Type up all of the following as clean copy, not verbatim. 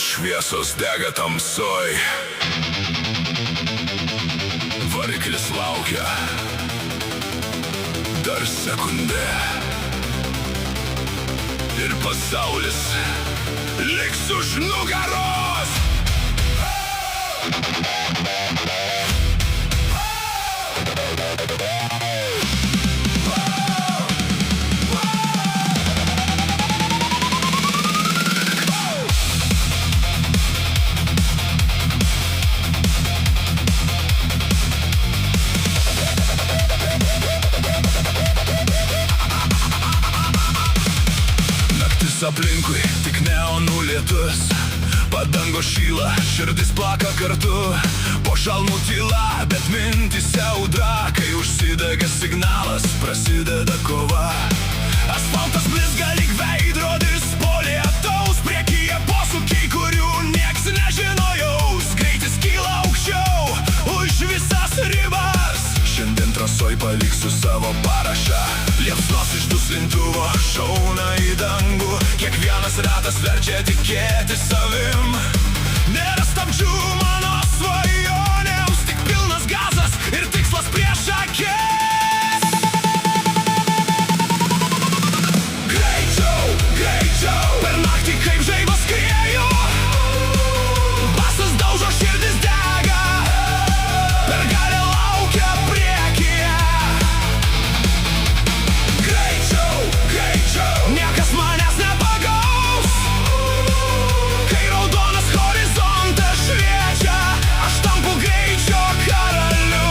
dienos šviesos dega tamsoj. Variklis laukia dar sekundę ir pasaulis liks už nugaros. Aplinkui tik neonų lietus, padangos šyla, širdis plaka kartu. Po šalmų tyla, bet mintyse audra, kai užsidega signalas, prasideda kova. Asfaltas blizga lyg veidrodis po lietaus, priekyje posūkiai, kurių nieks nežino jaus. Greitis kyla aukščiau už visas ribas. Šiandien trasoj paliksiu savo parašą. Liepsnos iš duslintuvo šauna į dangų. Kiekvienas ratas verčia tikėti savim. Nėra stabdžių mano svajonėms, tik pilnas gazas ir tikslas prieš akis. Greičiau, greičiau, per naktį kaip žaibas skrieju. Basas daužo, širdis dega, pergalė laukia priekyje. Greičiau, greičiau, niekas manęs nepagaus. Kai raudonas horizontas šviečia, aš tampu greičio karaliu.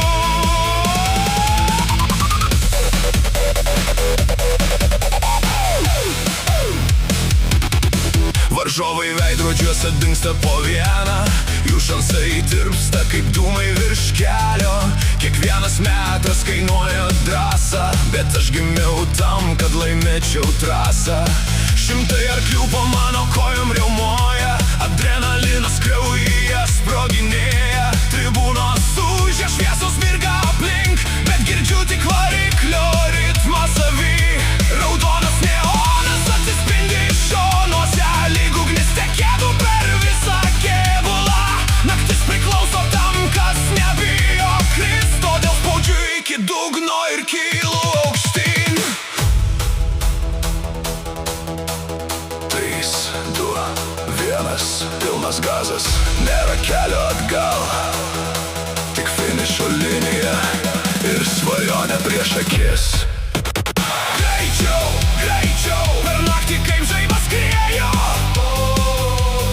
Varžovai veidrodžiuose dingsta po vieną, jų šansai tirpsta kaip dūmai virš kelio. Kiekvienas metas kainuoja drąsą, bet aš gimiau tam, kad laimėčiau trasą. Šimtai arklių po mano kojom riaumoja, adrenalinas kraujyje sproginėja. Tribūnos ūžia, šviesos mirga aplink, bet girdžiu tik variklio ritmą savy. Raudonas neonas atsispindi šonuose, lyg ugnis tekėtų per visą kėbulą. Naktis priklauso tam, kas nebijo krist, todėl spaudžiu iki dugno ir kylu aukštyn. 3, 2, 1, pilnas gazas, nėra kelio atgal, tik finišo linija ir svajonė prieš akis. Greičiau, greičiau, per naktį kaip žaibas skrieju.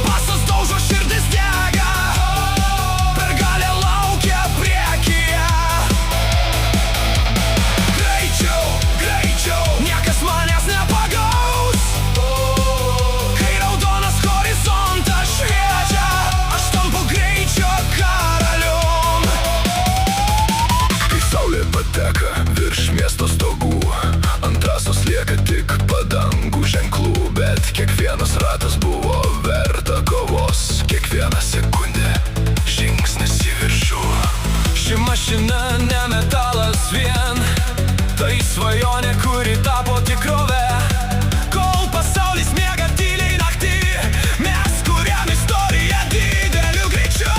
Basas daužo, širdis dega, pergalė laukia priekyje. Greičiau, greičiau, niekas manęs nepagaus. Kai raudonas horizontas šviečia, aš tampu greičio karalium. Kai saulė pateka virš miesto stogų, ant trasos lieka tik padangų ženklų, bet kiekvienas ratas buvo verta kovos. Kiekviena sekundė žingsnis į viršų. Ši mašina ne metalas vien, tai svajonė, kuri tapo tikrove. Kol pasaulis miega tyliai naktį, mes kuriam istoriją dideliu greičiu.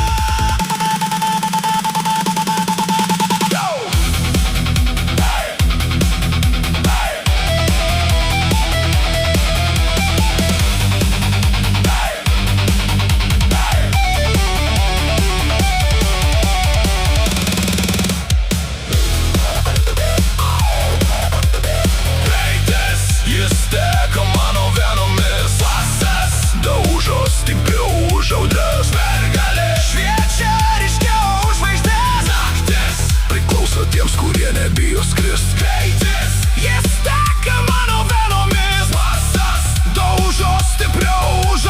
Jis teka mano venomis, basas daužo stipriau už